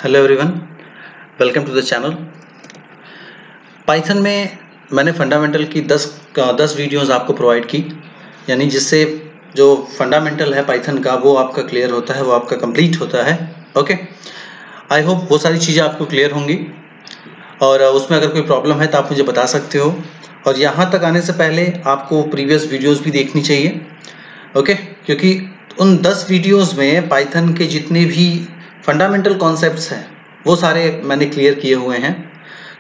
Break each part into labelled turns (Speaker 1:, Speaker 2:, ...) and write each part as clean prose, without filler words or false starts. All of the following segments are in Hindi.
Speaker 1: Hello everyone, welcome to the channel. Python में मैंने फंडामेंटल की 10 वीडियोस आपको प्रोवाइड की, यानी जिससे जो फंडामेंटल है पाइथन का वो आपका क्लियर होता है, वो आपका कंप्लीट होता है। ओके, आई होप वो सारी चीज़ें आपको क्लियर होंगी और उसमें अगर कोई प्रॉब्लम है तो आप मुझे बता सकते हो। और यहाँ तक आने से पहले आपको प्रीवियस वीडियोज़ भी देखनी चाहिए। ओके, क्योंकि उन 10 वीडियोज़ में पाइथन के जितने भी फंडामेंटल कॉन्सेप्ट्स हैं वो सारे मैंने क्लियर किए हुए हैं,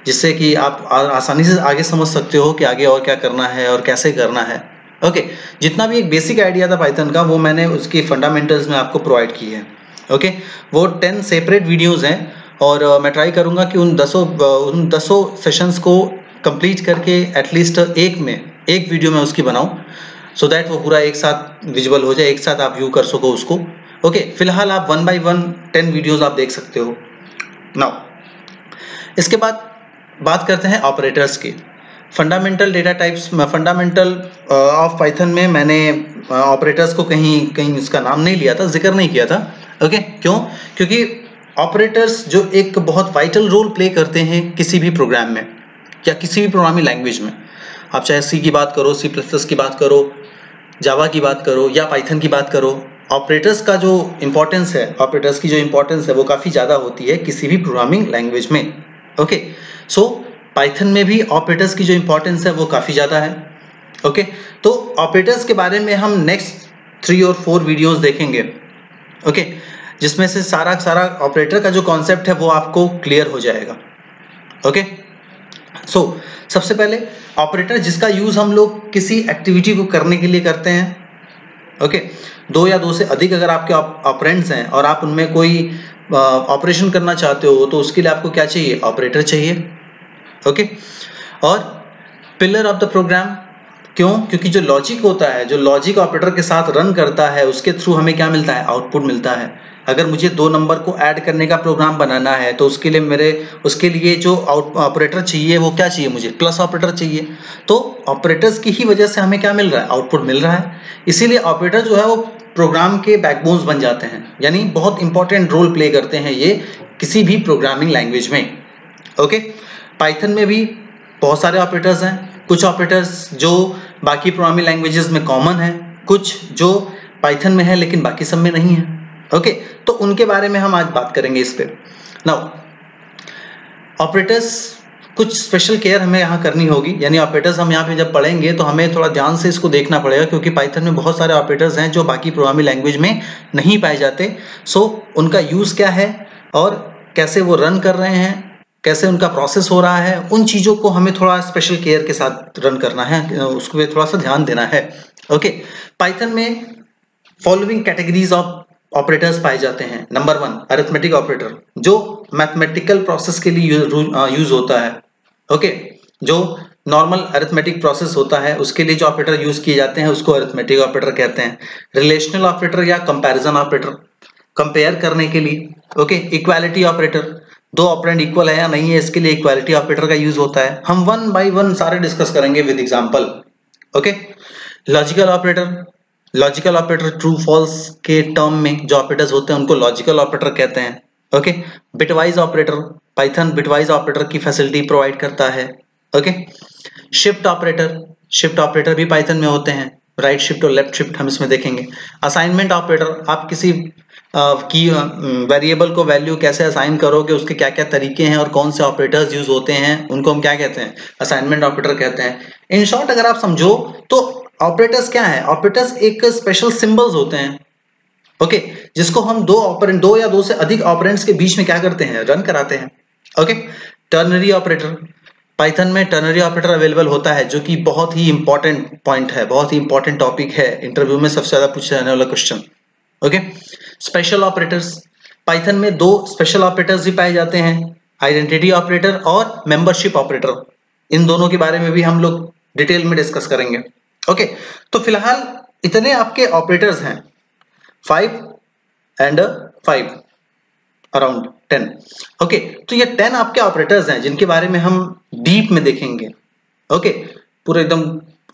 Speaker 1: जिससे कि आप आसानी से आगे समझ सकते हो कि आगे और क्या करना है और कैसे करना है। ओके, जितना भी एक बेसिक आइडिया था पाइथन का वो मैंने उसकी फंडामेंटल्स में आपको प्रोवाइड की है। ओके, वो 10 सेपरेट वीडियोज़ हैं और मैं ट्राई करूँगा कि उन दसों सेशंस को कंप्लीट करके एटलीस्ट एक वीडियो में उसकी बनाऊँ, सो दैट वो पूरा एक साथ विजुअल हो जाए, एक साथ आप व्यू कर सको उसको। ओके, फिलहाल आप 1 बाय 1 10 वीडियोस आप देख सकते हो। नाउ इसके बाद बात करते हैं ऑपरेटर्स की। Fundamental data types, fundamental of Python में मैंने ऑपरेटर्स को कहीं इसका नाम नहीं लिया था, जिक्र नहीं किया था। ओके, क्यों? क्योंकि ऑपरेटर्स जो एक बहुत वाइटल रोल प्ले करते हैं किसी भी प्रोग्राम में या किसी भी प्रोग्रामिंग लैंग्वेज में। आप चाहे सी की बात करो, सी प्लस प्लस की बात करो, जावा की बात करो या पाइथन की बात करो, ऑपरेटर्स का जो इम्पोर्टेंस है, ऑपरेटर्स की जो इम्पोर्टेंस है वो काफ़ी ज़्यादा होती है किसी भी प्रोग्रामिंग लैंग्वेज में। ओके, सो पाइथन में भी ऑपरेटर्स की जो इम्पोर्टेंस है वो काफ़ी ज़्यादा है। ओके, तो ऑपरेटर्स के बारे में हम नेक्स्ट 3 और 4 वीडियोस देखेंगे। ओके, जिसमें से सारा ऑपरेटर का जो कॉन्सेप्ट है वो आपको क्लियर हो जाएगा। ओके, सो सबसे पहले ऑपरेटर जिसका यूज़ हम लोग किसी एक्टिविटी को करने के लिए करते हैं। ओके, 2 या 2 से अधिक अगर आपके ऑपरेंड्स हैं और आप उनमें कोई ऑपरेशन करना चाहते हो तो उसके लिए आपको क्या चाहिए? ऑपरेटर चाहिए। ओके, और पिलर ऑफ द प्रोग्राम, क्यों? क्योंकि जो लॉजिक होता है, जो लॉजिक ऑपरेटर के साथ रन करता है, उसके थ्रू हमें क्या मिलता है? आउटपुट मिलता है। अगर मुझे 2 नंबर को ऐड करने का प्रोग्राम बनाना है तो उसके लिए जो ऑपरेटर चाहिए वो क्या चाहिए? मुझे प्लस ऑपरेटर चाहिए। तो ऑपरेटर्स की ही वजह से हमें क्या मिल रहा है? आउटपुट मिल रहा है। इसीलिए ऑपरेटर जो है वो प्रोग्राम के बैकबोन्स बन जाते हैं, यानी बहुत इंपॉर्टेंट रोल प्ले करते हैं ये किसी भी प्रोग्रामिंग लैंग्वेज में। ओके, पाइथन में भी बहुत सारे ऑपरेटर्स हैं। कुछ ऑपरेटर्स जो बाकी प्रोग्रामिंग लैंग्वेजेस में कॉमन है, कुछ जो पाइथन में है लेकिन बाकी सब में नहीं है। ओके, तो उनके बारे में हम आज बात करेंगे इस पे। नाउ ऑपरेटर्स, कुछ स्पेशल केयर हमें यहाँ करनी होगी, यानी ऑपरेटर्स हम यहाँ पे जब पढ़ेंगे तो हमें थोड़ा ध्यान से इसको देखना पड़ेगा, क्योंकि पाइथन में बहुत सारे ऑपरेटर्स हैं जो बाकी प्रोग्रामिंग लैंग्वेज में नहीं पाए जाते। सो उनका यूज़ क्या है और कैसे वो रन कर रहे हैं, कैसे उनका प्रोसेस हो रहा है, उन चीज़ों को हमें थोड़ा स्पेशल केयर के साथ रन करना है, उसको पे थोड़ा सा ध्यान देना है। ओके, पाइथन में फॉलोइंग कैटेगरीज ऑफ ऑपरेटर्स पाए जाते हैं। नंबर 1, अरिथमेटिक ऑपरेटर, जो मैथमेटिकल प्रोसेस के लिए यूज होता है। ओके, जो नॉर्मल अरिथमेटिक प्रोसेस होता है उसके लिए जो ऑपरेटर यूज किए जाते हैं उसको अरिथमेटिक ऑपरेटर कहते हैं। रिलेशनल ऑपरेटर या कंपैरिजन ऑपरेटर, कंपेयर करने के लिए। Okay, equality operator, 2 operand equal है या नहीं है इसके लिए इक्वालिटी ऑपरेटर का यूज होता है। हम 1 बाय 1 सारे डिस्कस करेंगे with example. Okay, logical operator, logical operator true false के टर्म में जो ऑपरेटर्स होते हैं उनको लॉजिकल ऑपरेटर कहते हैं। Okay, bitwise operator, Python bitwise operator की फैसिलिटी प्रोवाइड करता है। Okay, shift operator, shift operator भी पाइथन में होते हैं, राइट शिफ्ट और लेफ्ट शिफ्ट हम इसमें देखेंगे। असाइनमेंट ऑपरेटर, आप किसी की वेरिएबल को वैल्यू कैसे असाइन करोगे, उसके क्या क्या तरीके हैं और कौन से ऑपरेटर्स यूज होते हैं, उनको हम क्या कहते हैं? असाइनमेंट ऑपरेटर कहते हैं। इन शॉर्ट अगर आप समझो तो ऑपरेटर्स क्या है? ऑपरेटर्स एक स्पेशल सिंबल्स होते हैं। ओके, जिसको हम 2 या 2 से अधिक ऑपरेंड्स के बीच में क्या करते हैं? रन कराते हैं। ओके, टर्नरी ऑपरेटर, पाइथन में टर्नरी ऑपरेटर अवेलेबल होता है, जो कि बहुत ही इंपॉर्टेंट पॉइंट है, बहुत ही इंपॉर्टेंट टॉपिक है, इंटरव्यू में सबसे ज्यादा पूछे जाने वाला question. Okay, special operators, Python में 2 स्पेशल ऑपरेटर्स भी पाए जाते हैं, आइडेंटिटी ऑपरेटर और मेंबरशिप ऑपरेटर। इन दोनों के बारे में भी हम लोग डिटेल में डिस्कस करेंगे। ओके, तो फिलहाल इतने आपके ऑपरेटर्स हैं, 5 एंड 5 अराउंड 10। ओके, तो ये 10 आपके ऑपरेटर्स हैं जिनके बारे में हम डीप में देखेंगे। ओके, पूरे एकदम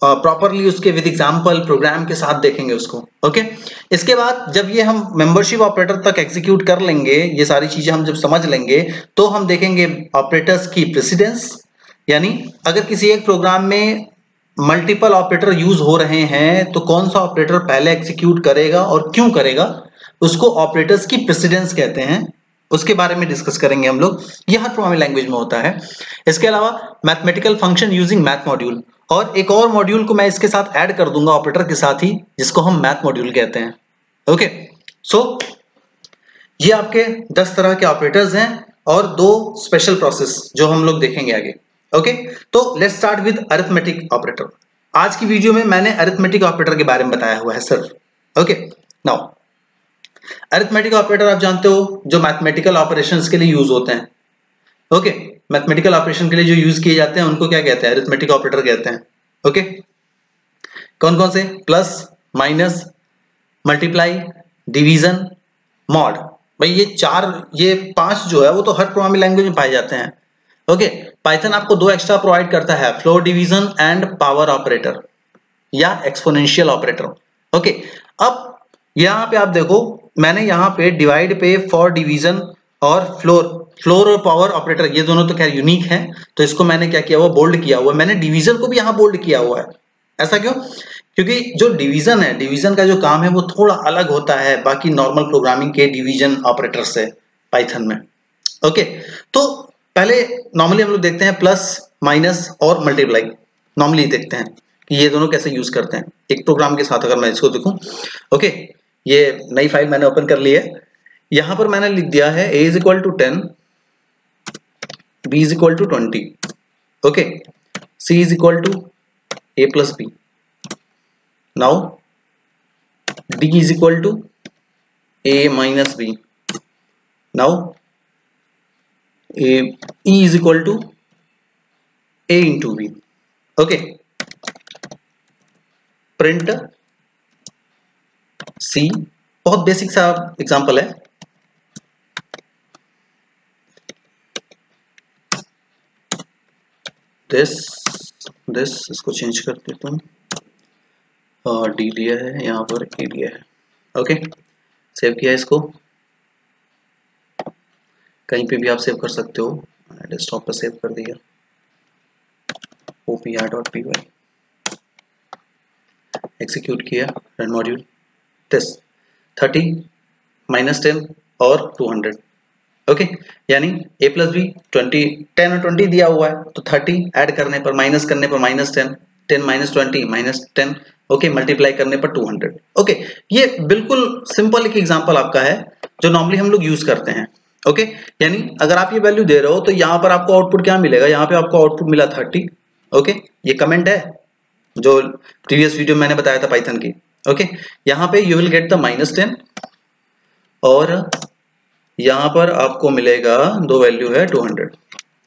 Speaker 1: प्रॉपरली उसके विद एग्जांपल प्रोग्राम के साथ देखेंगे उसको। ओके, इसके बाद जब ये हम मेंबरशिप ऑपरेटर तक एग्जीक्यूट कर लेंगे, ये सारी चीजें हम जब समझ लेंगे, तो हम देखेंगे ऑपरेटर्स की प्रेसिडेंस, यानी अगर किसी एक प्रोग्राम में मल्टीपल ऑपरेटर यूज हो रहे हैं तो कौन सा ऑपरेटर पहले एग्जीक्यूट करेगा और क्यों करेगा, उसको ऑपरेटर्स की प्रेसिडेंस कहते हैं। उसके बारे में डिस्कस करेंगे हम लोग, ये हर प्रोग्रामिंग लैंग्वेज में होता है। इसके अलावा mathematical function using math module, और एक और मॉड्यूल को मैं इसके साथ ऐड कर दूंगा ऑपरेटर के साथ ही, जिसको हम मैथ मॉड्यूल कहते हैं। ओके, सो ये आपके 10 तरह के ऑपरेटर्स हैं और 2 स्पेशल प्रोसेस जो हम लोग देखेंगे आगे। ओके, तो let's start with arithmetic operator. आज की वीडियो में मैंने अरिथमेटिक ऑपरेटर के बारे में बताया हुआ है सिर्फ। ओके, नाउ अरिथमेटिक ऑपरेटर आप जानते हो जो मैथमेटिकल ऑपरेशंस के लिए यूज होते हैं। ओके, मैथमेटिकल ऑपरेशन के लिए जो यूज किए जाते हैं उनको क्या कहते हैं, अरिथमेटिक ऑपरेटर कहते हैं। ओके, कौन कौन से, plus, minus, multiply, division, mod. भाई ये 5 जो है वो तो हर प्रोग्रामिंग लैंग्वेज में पाए जाते हैं। ओके, पाइथन आपको 2 एक्स्ट्रा प्रोवाइड करता है, floor division and power operator या एक्सपोनेंशियल ऑपरेटर। ओके, अब यहाँ पे आप देखो मैंने यहाँ पे डिवाइड पे फॉर डिवीजन और फ्लोर और पावर ऑपरेटर, ये दोनों तो खैर यूनिक हैं, तो इसको मैंने क्या किया हुआ, बोल्ड किया हुआ है। मैंने डिवीजन को भी यहाँ बोल्ड किया हुआ है। ऐसा क्यों? क्योंकि जो डिवीजन है, डिवीजन का जो काम है वो थोड़ा अलग होता है बाकी नॉर्मल प्रोग्रामिंग के डिवीजन ऑपरेटर से पाइथन में। ओके, तो पहले नॉर्मली हम लोग देखते हैं प्लस, माइनस और मल्टीप्लाई। नॉर्मली देखते हैं कि ये दोनों कैसे यूज करते हैं एक प्रोग्राम के साथ। अगर मैं इसको देखूं, ओके, ये नई फाइल मैंने ओपन कर ली है। यहां पर मैंने लिख दिया है a = 10, b = 20, okay, c = a + b। Now d = a - b। Now e = a × b। Okay, print c, बहुत बेसिक सा एग्जांपल है। दिस इसको चेंज कर देता हूँ, डी लिया है यहाँ पर, ए लिया है। ओके, सेव किया इसको, कहीं पे भी आप सेव कर सकते हो, डेस्कटॉप पर सेव कर दिया, opr.py, एग्जीक्यूट किया, रन मॉड्यूल, दिस 30 - 10 और 200। ओके, यानी a + b 20, 10 और 20 दिया हुआ है, तो 30 ऐड करने पर, माइनस करने पर -10, 10 - 20 - 10, ओके, मल्टीप्लाई करने पर 200। ओके, ये बिल्कुल सिंपल एक एग्जांपल आपका है जो नॉर्मली हम लोग यूज करते हैं। ओके, यानी अगर आप ये वैल्यू दे रहे हो तो यहाँ पर आपको आउटपुट क्या मिलेगा, यहाँ पे आपको आउटपुट मिला 30। ओके, ये कमेंट है जो प्रीवियस वीडियो मैंने बताया था पाइथन की। ओके, यहाँ पे यू विल गेट द -10 और यहाँ पर आपको मिलेगा 2 वैल्यू है 200।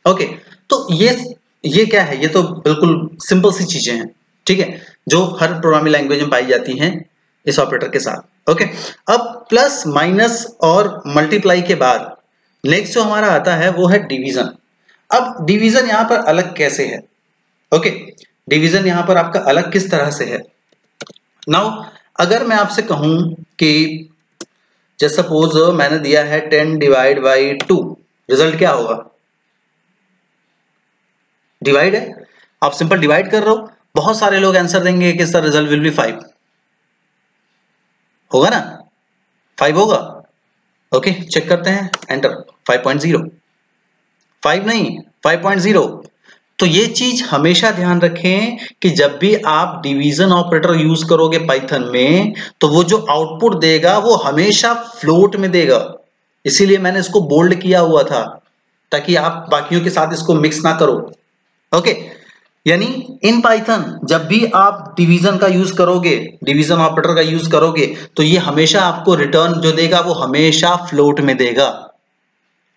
Speaker 1: ओके, तो ये क्या है, ये तो बिल्कुल सिंपल सी चीजें हैं, ठीक है, जो हर प्रोग्रामिंग लैंग्वेज में पाई जाती हैं इस ऑपरेटर के साथ। ओके, अब प्लस, माइनस और मल्टीप्लाई के बाद नेक्स्ट जो हमारा आता है वो है डिवीजन। अब डिवीजन यहाँ पर अलग कैसे है? ओके, डिवीजन यहाँ पर आपका अलग किस तरह से है? नाउ अगर मैं आपसे कहूं कि जैसे सपोज मैंने दिया है 10 / 2, रिजल्ट क्या होगा? डिवाइड है, आप सिंपल डिवाइड कर रहे हो, बहुत सारे लोग आंसर देंगे कि इसका रिजल्ट विल बी 5, होगा ना, 5 होगा। ओके, चेक करते हैं, एंटर, 5.0, 5 नहीं 5.0। तो ये चीज हमेशा ध्यान रखें कि जब भी आप डिवीजन ऑपरेटर यूज करोगे पाइथन में तो वो जो आउटपुट देगा वो हमेशा फ्लोट में देगा। इसीलिए मैंने इसको बोल्ड किया हुआ था ताकि आप बाकियों के साथ इसको मिक्स ना करो। ओके, यानी इन पाइथन जब भी आप डिवीजन का यूज करोगे, डिवीजन ऑपरेटर का यूज करोगे, तो ये हमेशा आपको रिटर्न जो देगा वो हमेशा फ्लोट में देगा।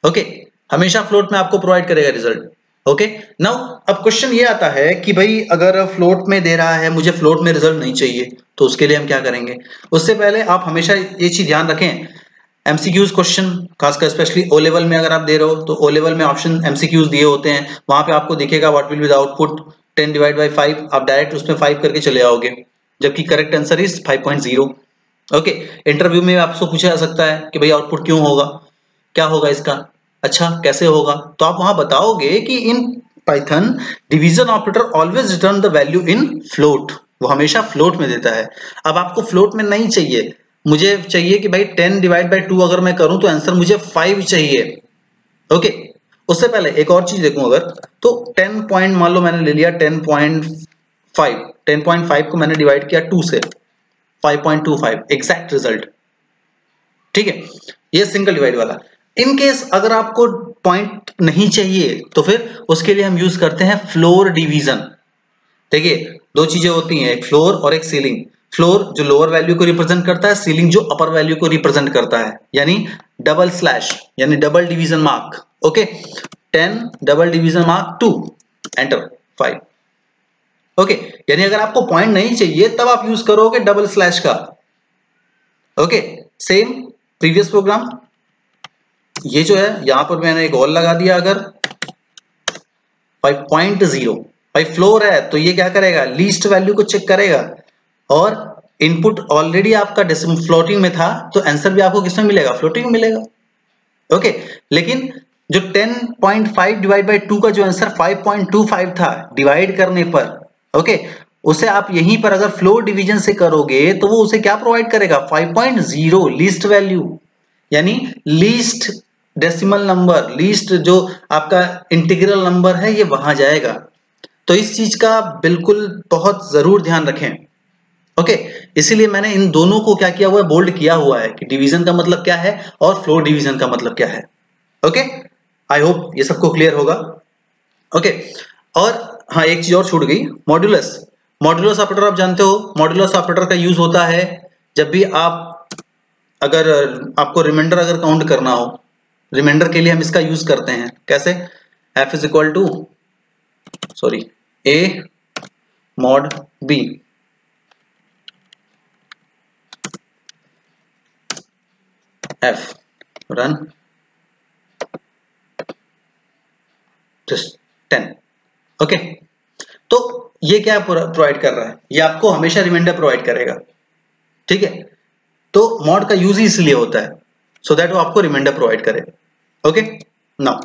Speaker 1: ओके, हमेशा फ्लोट में आपको प्रोवाइड करेगा रिजल्ट। ओके, नाउ अब क्वेश्चन ये आता है कि भाई अगर फ्लोट में दे रहा है, मुझे फ्लोट में रिजल्ट नहीं चाहिए, तो उसके लिए हम क्या करेंगे? उससे पहले आप हमेशा ये चीज ध्यान रखें, एमसीक्यूज क्वेश्चन खासकर स्पेशली ओ लेवल में अगर आप दे रहे हो तो ओ लेवल में ऑप्शन एमसीक्यूज दिए होते हैं, वहां पे आपको दिखेगा what will be the output 10 divide by 5, आप डायरेक्ट उसमें 5 करके चले आओगे, जबकि correct answer is 5.0। Okay, interview में आपसे पूछा जा सकता है कि भाई आउटपुट क्यों होगा, क्या होगा इसका, अच्छा कैसे होगा, तो आप वहां बताओगे कि in Python division operator always return the value in float, वो हमेशा फ्लोट में देता है। अब आपको फ्लोट में नहीं चाहिए, मुझे चाहिए कि भाई 10 डिवाइड बाई 2 अगर मैं करूं तो आंसर मुझे 5 चाहिए। ओके, उससे पहले एक और चीज देखूं, अगर तो 10 पॉइंट मान लो मैंने ले लिया 10.5, 10.5 को मैंने डिवाइड किया 2 से, 5.25 एग्जैक्ट रिजल्ट। ठीक है, ये सिंगल डिवाइड वाला। इन केस अगर आपको पॉइंट नहीं चाहिए तो फिर उसके लिए हम यूज करते हैं फ्लोर डिवीजन। देखिए, दो चीजें होती हैं, एक फ्लोर और एक सीलिंग। फ्लोर जो लोअर वैल्यू को रिप्रेजेंट करता है, सीलिंग जो अपर वैल्यू को रिप्रेजेंट करता है, यानी डबल स्लैश यानी double division mark. Okay, 10 double division mark 2 enter 5। Okay, यानी अगर आपको पॉइंट नहीं चाहिए तब आप यूज करोगे डबल स्लैश का। ओके, सेम प्रीवियस प्रोग्राम, ये जो है यहां पर मैंने एक और लगा दिया, अगर 5.0 भाई फ्लोर है तो ये क्या करेगा, लीस्ट वैल्यू को चेक करेगा, और इनपुट ऑलरेडी आपका फ्लोटिंग में था तो आंसर भी आपको किसमें मिलेगा, फ्लोटिंग में मिलेगा। ओके, लेकिन जो 10.5 डिवाइड बाई 2 का जो आंसर 5.25 था डिवाइड करने पर, ओके, उसे आप यहीं पर अगर फ्लोर डिवीजन से करोगे तो वो उसे क्या प्रोवाइड करेगा, 5.0 लीस्ट वैल्यू, यानी लीस्ट डेसिमल नंबर, लीस्ट जो आपका इंटीग्रल नंबर है ये वहां जाएगा। तो इस चीज का बिल्कुल बहुत जरूर ध्यान रखें। ओके, इसीलिए मैंने इन दोनों को क्या किया हुआ है, बोल्ड किया हुआ है कि डिवीजन का मतलब क्या है और फ्लोर डिवीजन का मतलब क्या है। ओके, आई होप ये सबको क्लियर होगा। ओके, और हाँ एक चीज और छूट गई, मॉड्यूलस। मॉड्यूलस ऑपरेटर आप जानते हो, मॉड्यूलस ऑपरेटर का यूज होता है जब भी आप, अगर आपको रिमाइंडर अगर काउंट करना हो, रिमाइंडर के लिए हम इसका यूज करते हैं, कैसे, f is equal to sorry a mod b, f run just 10। Okay, तो ये क्या प्रोवाइड कर रहा है, ये आपको हमेशा रिमाइंडर प्रोवाइड करेगा। ठीक है, तो मॉड का यूज ही इसलिए होता है सो दैट वो आपको रिमाइंडर प्रोवाइड करे। ओके, नाउ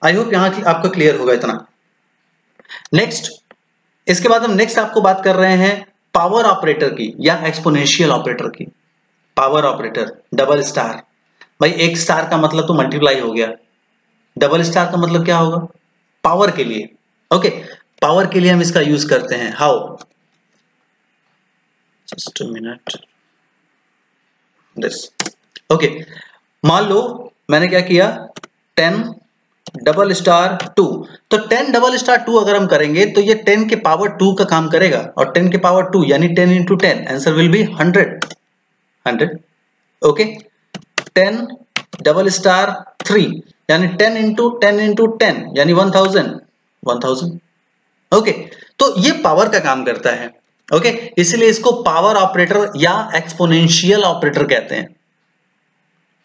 Speaker 1: आई होप यहां की आपको क्लियर होगा इतना। नेक्स्ट, इसके बाद हम नेक्स्ट आपको बात कर रहे हैं पावर ऑपरेटर की या एक्सपोनेंशियल ऑपरेटर की। पावर ऑपरेटर, डबल स्टार, भाई एक स्टार का मतलब तो मल्टीप्लाई हो गया, डबल स्टार का मतलब क्या होगा, पावर के लिए। ओके, पावर के लिए हम इसका यूज करते हैं, how, just a minute this. Okay, मान लो मैंने क्या किया, 10 डबल स्टार 2, तो 10 डबल स्टार 2 अगर हम करेंगे तो ये 10 के पावर 2 का काम करेगा, और 10 के पावर 2 यानी 10 into 10, answer will be 100। Okay, 10 double star 3 यानी 10 इंटू 10 इंटू 10 यानी 1000। ओके, तो ये पावर का काम करता है। ओके, इसलिए इसको पावर ऑपरेटर या एक्सपोनेंशियल ऑपरेटर कहते हैं।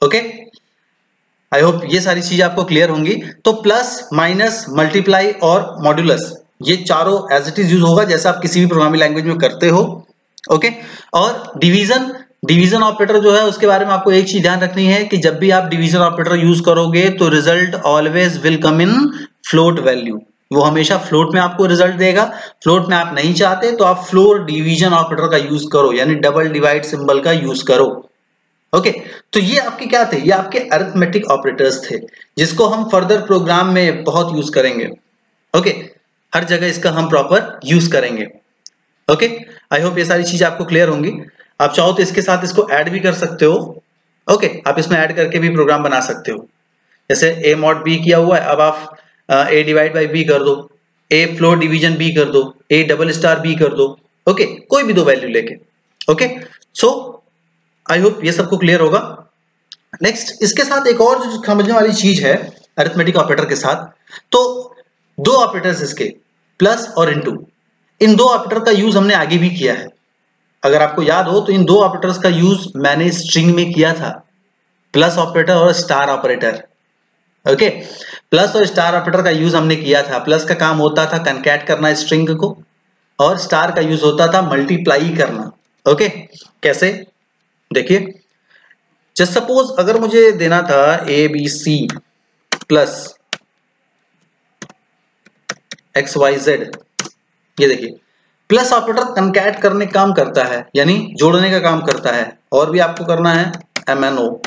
Speaker 1: ओके, आई होप ये सारी चीजें आपको क्लियर होंगी। तो प्लस, माइनस, मल्टीप्लाई और मॉड्यूलस, ये चारों एज इट इज यूज होगा जैसा आप किसी भी प्रोग्रामिंग लैंग्वेज में करते हो। ओके, और डिवीजन ऑपरेटर जो है उसके बारे में आपको एक चीज ध्यान रखनी है कि जब भी आप डिवीजन ऑपरेटर यूज करोगे तो result always will come in float value, वो हमेशा फ्लोट में आपको रिजल्ट देगा। फ्लोट में आप नहीं चाहते तो आप फ्लोर डिवीजन ऑपरेटर का यूज करो, यानी डबल डिवाइड सिंबल का यूज करो। ओके, तो ये आपके क्या थे, ये आपके अरिथमेटिक ऑपरेटर्स थे जिसको हम फर्दर प्रोग्राम में बहुत यूज करेंगे। ओके, हर जगह इसका हम प्रॉपर यूज करेंगे। ओके, आई होप ये सारी चीजें आपको क्लियर होंगी। आप चाहो तो इसके साथ इसको ऐड भी कर सकते हो। ओके, आप इसमें ऐड करके भी प्रोग्राम बना सकते हो, जैसे a mod b किया हुआ है, अब आप a डिवाइड बाई b कर दो, a फ्लोर डिवीजन b कर दो, a डबल स्टार b कर दो। ओके, कोई भी दो वैल्यू लेके। ओके, सो आई होप ये सबको क्लियर होगा। नेक्स्ट, इसके साथ एक और जो समझने वाली चीज है अरिथमेटिक ऑपरेटर के साथ, तो दो ऑपरेटर्स इसके, प्लस और इनटू, इन दो ऑपरेटर का यूज हमने आगे भी किया है। अगर आपको याद हो तो इन दो ऑपरेटर्स का यूज मैंने स्ट्रिंग में किया था, प्लस ऑपरेटर और स्टार ऑपरेटर। ओके, प्लस और स्टार ऑपरेटर का यूज हमने किया था। प्लस का काम होता था कनकैट करना स्ट्रिंग को, और स्टार का यूज होता था मल्टीप्लाई करना। ओके, कैसे देखिए, जस्ट सपोज अगर मुझे देना था A B C plus X Y Z, ये देखिए प्लस ऑपरेटर कनकैट करने का काम करता है, यानी जोड़ने का काम करता है, और भी आपको करना है MNO,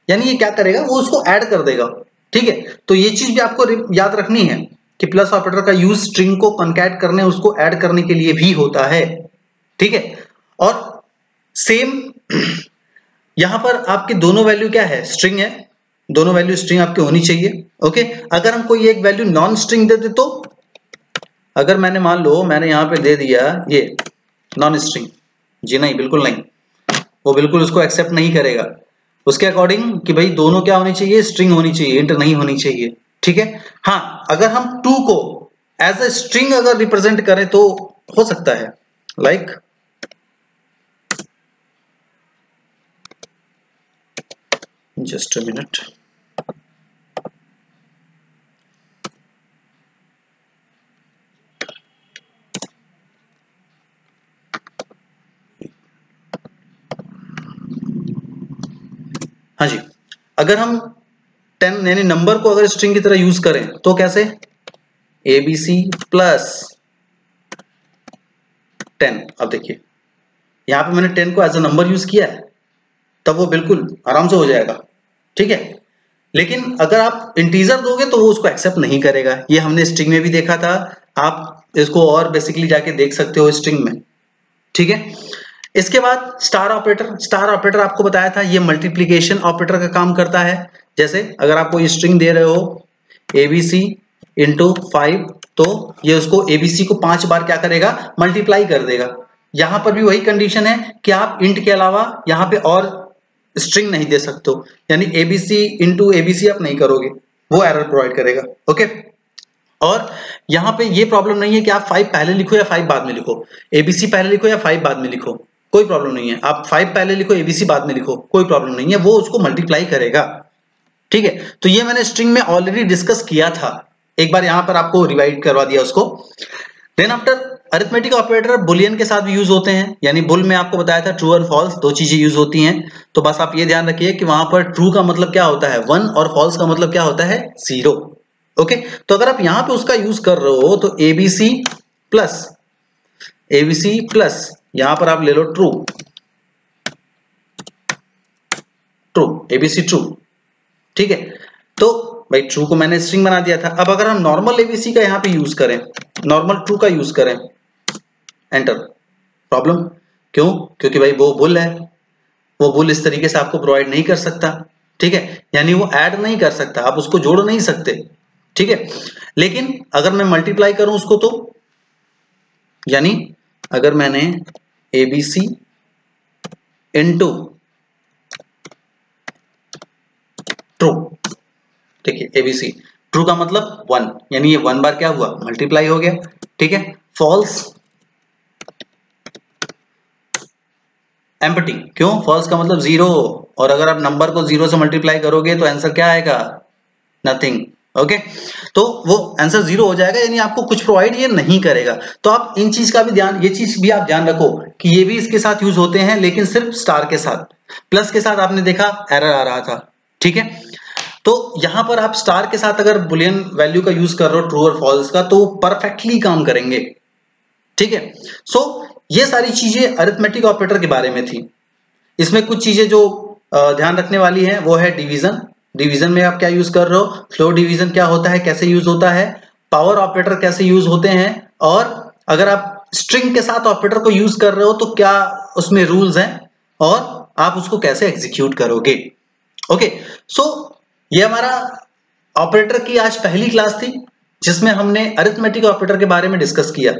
Speaker 1: यानी ये क्या करेगा, वो उसको ऐड कर देगा। ठीक है, तो ये चीज भी आपको याद रखनी है कि प्लस ऑपरेटर का यूज स्ट्रिंग को कनकैट करने, उसको ऐड करने के लिए भी होता है। ठीक है, और सेम यहां पर आपकी दोनों वैल्यू क्या है, स्ट्रिंग है, दोनों वैल्यू स्ट्रिंग आपकी होनी चाहिए। ओके, अगर हम कोई एक वैल्यू नॉन स्ट्रिंग दे दे तो, अगर मैंने मान लो मैंने यहां पे दे दिया ये नॉन स्ट्रिंग, जी नहीं, बिल्कुल नहीं, वो बिल्कुल उसको एक्सेप्ट नहीं करेगा। उसके अकॉर्डिंग कि भाई दोनों क्या होनी चाहिए, स्ट्रिंग होनी चाहिए, इंट नहीं होनी चाहिए। ठीक है, हाँ अगर हम 2 को एज ए स्ट्रिंग अगर रिप्रेजेंट करें तो हो सकता है, लाइक जस्ट अ मिनट, हाँ जी, अगर हम 10 यानी नंबर को अगर स्ट्रिंग की तरह यूज करें तो कैसे, ABC प्लस 10। अब देखिए यहां पे मैंने 10 को एज अ नंबर यूज किया है, तब वो बिल्कुल आराम से हो जाएगा। ठीक है, लेकिन अगर आप इंटीजर दोगे तो वो उसको एक्सेप्ट नहीं करेगा। ये हमने स्ट्रिंग में भी देखा था, आप इसको और बेसिकली जाके देख सकते हो स्ट्रिंग में। ठीक है, इसके बाद स्टार ऑपरेटर। स्टार ऑपरेटर आपको बताया था ये मल्टीप्लिकेशन ऑपरेटर का काम करता है। जैसे अगर आप कोई स्ट्रिंग दे रहे हो ABC इंटू 5, तो ये उसको ABC को 5 बार क्या करेगा, मल्टीप्लाई कर देगा। यहां पर भी वही कंडीशन है कि आप इंट के अलावा यहां पे और स्ट्रिंग नहीं दे सकते हो, यानी ABC इंटू ABC आप नहीं करोगे, वो एरर प्रोवाइड करेगा। ओके, और यहां पे ये प्रॉब्लम नहीं है कि आप 5 पहले लिखो या 5 बाद में लिखो, ABC पहले लिखो या 5 बाद में लिखो, कोई प्रॉब्लम नहीं है। आप 5 पहले लिखो, ABC बाद में लिखो, कोई प्रॉब्लम नहीं है, वो उसको मल्टीप्लाई करेगा। ठीक है, तो ये मैंने स्ट्रिंग में ऑलरेडी डिस्कस किया था, एक बार यहां पर आपको रिवाइड करवा दिया उसको। Then after arithmetic operator boolean के साथ भी यूज होते हैं, यानी बुल में आपको बताया था ट्रू और फॉल्स दो चीजें यूज होती हैं। तो बस आप ये ध्यान रखिए कि वहां पर ट्रू का मतलब क्या होता है 1 और फॉल्स का मतलब क्या होता है 0। ओके, तो अगर आप यहां पे उसका यूज कर रहे हो तो ABC प्लस यहां पर आप ले लो ट्रू, ABC ट्रू। ठीक है, तो भाई ट्रू को मैंने स्ट्रिंग बना दिया था। अब अगर हम नॉर्मल ABC का यहां पे यूज करें, नॉर्मल ट्रू का यूज करें, एंटर, प्रॉब्लम क्यों, क्योंकि भाई वो बुल है, वो बुल इस तरीके से आपको प्रोवाइड नहीं कर सकता। ठीक है, यानी वो ऐड नहीं कर सकता, आप उसको जोड़ नहीं सकते। ठीक है, लेकिन अगर मैं मल्टीप्लाई करूं उसको तो, यानी अगर मैंने ABC इंटू ट्रू, देखिए ABC ट्रू का मतलब 1, यानी ये 1 बार क्या हुआ, मल्टीप्लाई हो गया। ठीक है, फॉल्स एम्प्टी, क्यों, फॉल्स का मतलब 0, और अगर आप नंबर को 0 से मल्टीप्लाई करोगे तो आंसर क्या आएगा, नथिंग। ओके, तो वो आंसर 0 हो जाएगा, यानी आपको कुछ प्रोवाइड ये नहीं करेगा। तो आप इन चीज का भी ध्यान, ये चीज भी आप ध्यान रखो कि ये भी इसके साथ यूज होते हैं, लेकिन सिर्फ स्टार के साथ। प्लस के साथ आपने देखा एरर आ रहा था। ठीक है, तो यहां पर आप स्टार के साथ अगर बुलियन वैल्यू का यूज कर रहे हो ट्रू और फॉल्स का, तो परफेक्टली काम करेंगे। ठीक है, सो ये सारी चीजें अरिथमेटिक ऑपरेटर के बारे में थी। इसमें कुछ चीजें जो ध्यान रखने वाली है वो है डिवीजन। डिवीजन में आप क्या यूज कर रहे हो, फ्लोर डिवीजन क्या होता है, कैसे यूज होता है, पावर ऑपरेटर कैसे यूज होते हैं, और अगर आप स्ट्रिंग के साथ ऑपरेटर को यूज कर रहे हो तो क्या उसमें रूल्स हैं, और आप उसको कैसे एग्जीक्यूट करोगे। ओके, सो ये हमारा ऑपरेटर की आज पहली क्लास थी, जिसमें हमने अरिथमेटिक ऑपरेटर के बारे में डिस्कस किया।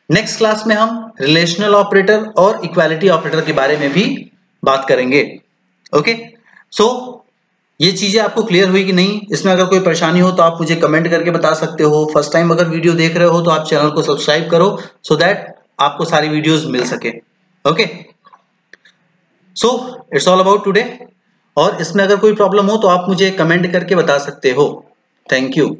Speaker 1: नेक्स्ट क्लास में हम रिलेशनल ऑपरेटर और इक्वालिटी ऑपरेटर के बारे में भी बात करेंगे। ओके, सो ये चीजें आपको क्लियर हुई कि नहीं, इसमें अगर कोई परेशानी हो तो आप मुझे कमेंट करके बता सकते हो। फर्स्ट टाइम अगर वीडियो देख रहे हो तो आप चैनल को सब्सक्राइब करो, सो दैट आपको सारी वीडियोस मिल सके। Okay, so it's all about today. और इसमें अगर कोई प्रॉब्लम हो तो आप मुझे कमेंट करके बता सकते हो। Thank you.